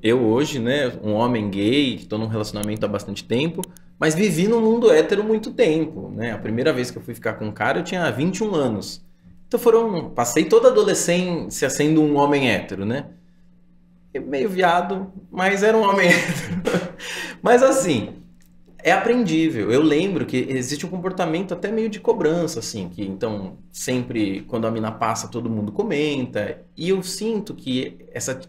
eu hoje, né, um homem gay, estou num relacionamento há bastante tempo, mas vivi no mundo hétero muito tempo, né? A primeira vez que eu fui ficar com um cara, eu tinha 21 anos. Então passei toda a adolescência sendo um homem hétero, né? Meio viado, mas era um homem hétero. Mas assim, é aprendível. Eu lembro que existe um comportamento até meio de cobrança, assim, que então sempre quando a mina passa, todo mundo comenta. E eu sinto que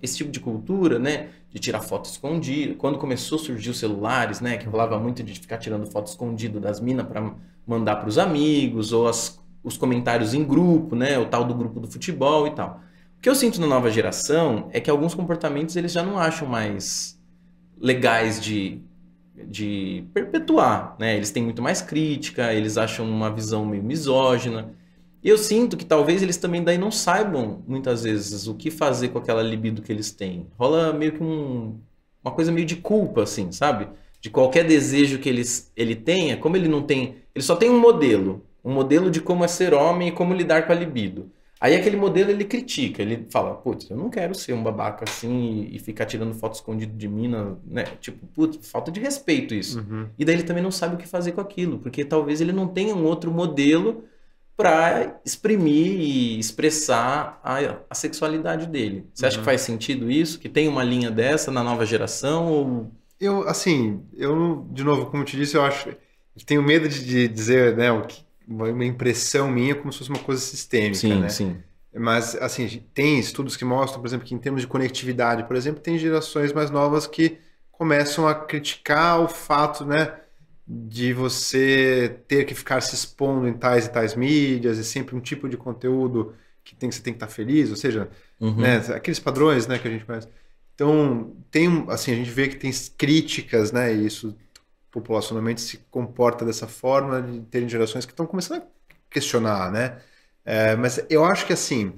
esse tipo de cultura, né, de tirar foto escondida, quando começou a surgir os celulares, né, que rolava muito de ficar tirando foto escondido das minas para mandar para os amigos, ou os comentários em grupo, né, o tal do grupo do futebol e tal. O que eu sinto na nova geração é que alguns comportamentos eles já não acham mais legais de perpetuar, né? Eles têm muito mais crítica, eles acham uma visão meio misógina. E eu sinto que talvez eles também daí não saibam, muitas vezes, o que fazer com aquela libido que eles têm. Rola meio que uma coisa meio de culpa, assim, sabe? De qualquer desejo que ele tenha, como ele não tem... Ele só tem um modelo de como é ser homem e como lidar com a libido. Aí aquele modelo ele critica, ele fala, putz, eu não quero ser um babaca assim e ficar tirando foto escondido de mina, né? Tipo, putz, falta de respeito isso. Uhum. E daí ele também não sabe o que fazer com aquilo, porque talvez ele não tenha um outro modelo para exprimir e expressar a sexualidade dele. Você acha que Uhum. faz sentido isso? Que tem uma linha dessa na nova geração? Ou... De novo, como eu te disse, eu tenho medo de dizer, né, uma impressão minha como se fosse uma coisa sistêmica, Sim, né? sim. Mas, assim, tem estudos que mostram, por exemplo, que em termos de conectividade, por exemplo, tem gerações mais novas que começam a criticar o fato, né, de você ter que ficar se expondo em tais e tais mídias e sempre um tipo de conteúdo você tem que estar feliz, ou seja, né, Uhum. aqueles padrões, né, que a gente conhece. Então, assim, a gente vê que tem críticas, né, e isso populacionalmente se comporta dessa forma, de terem gerações que estão começando a questionar, né? Mas eu acho que, assim,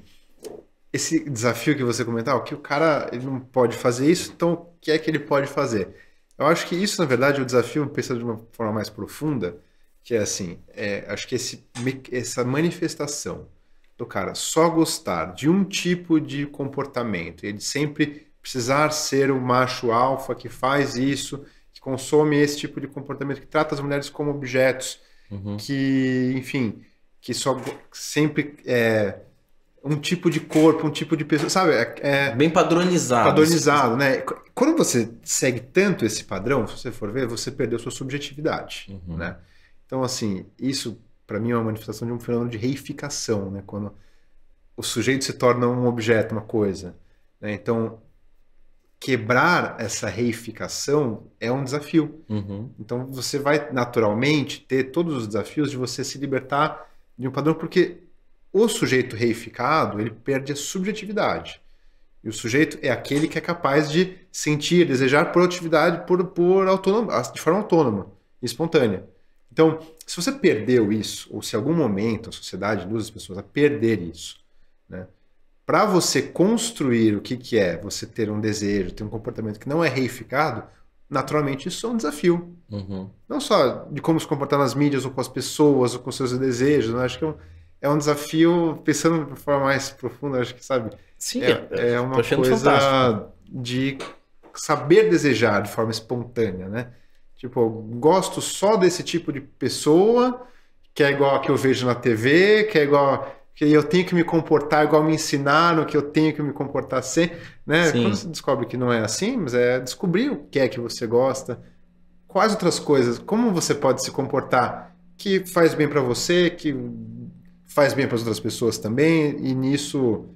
esse desafio que você comentou, que o cara ele não pode fazer isso, então o que é que ele pode fazer? Eu acho que isso, na verdade, é o desafio, pensando de uma forma mais profunda, que é assim, acho que essa manifestação do cara só gostar de um tipo de comportamento, ele sempre precisar ser o macho alfa que faz isso, que consome esse tipo de comportamento, que trata as mulheres como objetos, Uhum. que, enfim, que só sempre um tipo de corpo, um tipo de pessoa, sabe? Bem padronizado. Padronizado, né? Quando você segue tanto esse padrão, se você for ver, você perdeu sua subjetividade, Uhum. né? Então, assim, isso para mim é uma manifestação de um fenômeno de reificação, né? Quando o sujeito se torna um objeto, uma coisa, né? Então, quebrar essa reificação é um desafio. Uhum. Então, você vai naturalmente ter todos os desafios de você se libertar de um padrão, porque o sujeito reificado, ele perde a subjetividade. E o sujeito é aquele que é capaz de sentir, desejar por atividade, de forma autônoma e espontânea. Então, se você perdeu isso, ou se em algum momento a sociedade induz as pessoas a perder isso, né, para você construir o que é você ter um desejo, ter um comportamento que não é reificado, naturalmente isso é um desafio. Uhum. Não só de como se comportar nas mídias, ou com as pessoas, ou com seus desejos, né? Acho que é um desafio, pensando de uma forma mais profunda, acho que, sabe, Sim, é tô uma achando fantástico. coisa de saber desejar de forma espontânea, né? Tipo, eu gosto só desse tipo de pessoa, que é igual a que eu vejo na TV, que é igual que eu tenho que me comportar igual me ensinaram que eu tenho que me comportar assim, né? Quando Sim. você descobre que não é assim, mas é descobrir o que é que você gosta, quais outras coisas, como você pode se comportar que faz bem para você, que faz bem para as outras pessoas também, e nisso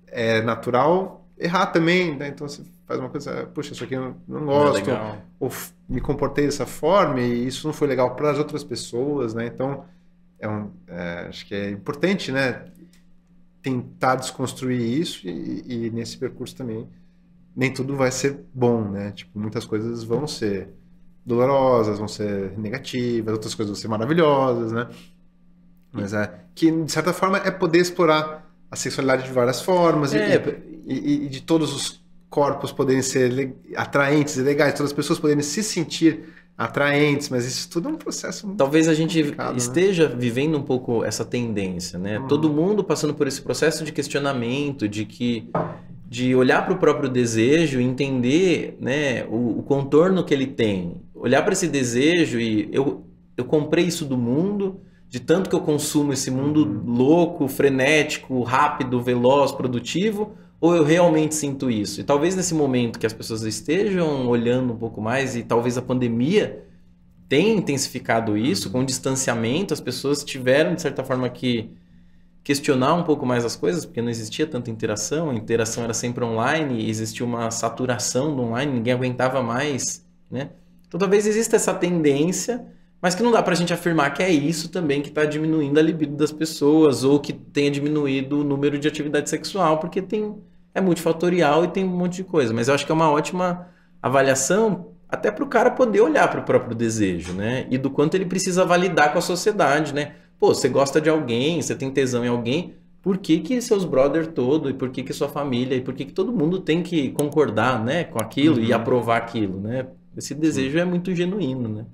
é natural errar também, né? Então você faz uma coisa, puxa, isso aqui eu não Não é gosto, legal. ou me comportei dessa forma e isso não foi legal para as outras pessoas, né? Então acho que é importante, né? Tentar desconstruir isso e nesse percurso também nem tudo vai ser bom, né? Tipo, muitas coisas vão ser dolorosas, vão ser negativas, outras coisas vão ser maravilhosas, né? E- Mas que de certa forma é poder explorar a sexualidade de várias formas É, e de todos os corpos poderem ser atraentes e legais, todas as pessoas poderem se sentir atraentes, mas isso tudo é um processo muito talvez a gente complicado, né? esteja vivendo um pouco essa tendência, né? Todo Uhum. mundo passando por esse processo de questionamento, de olhar para o próprio desejo e entender, né, o contorno que ele tem. Olhar para esse desejo e eu comprei isso do mundo, de tanto que eu consumo esse mundo louco, frenético, rápido, veloz, produtivo, ou eu realmente sinto isso? E talvez nesse momento que as pessoas estejam olhando um pouco mais, e talvez a pandemia tenha intensificado isso, com o distanciamento, as pessoas tiveram, de certa forma, que questionar um pouco mais as coisas, porque não existia tanta interação, a interação era sempre online, e existia uma saturação do online, ninguém aguentava mais, né? Então talvez exista essa tendência, mas que não dá pra gente afirmar que é isso também que está diminuindo a libido das pessoas, ou que tenha diminuído o número de atividade sexual, porque é multifatorial e tem um monte de coisa. Mas eu acho que é uma ótima avaliação até para o cara poder olhar para o próprio desejo, né? E do quanto ele precisa validar com a sociedade, né? Pô, você gosta de alguém, você tem tesão em alguém, por que que seus brother todo, e por que que sua família, e por que que todo mundo tem que concordar, né, com aquilo e aprovar aquilo, né? Esse desejo é muito genuíno, né?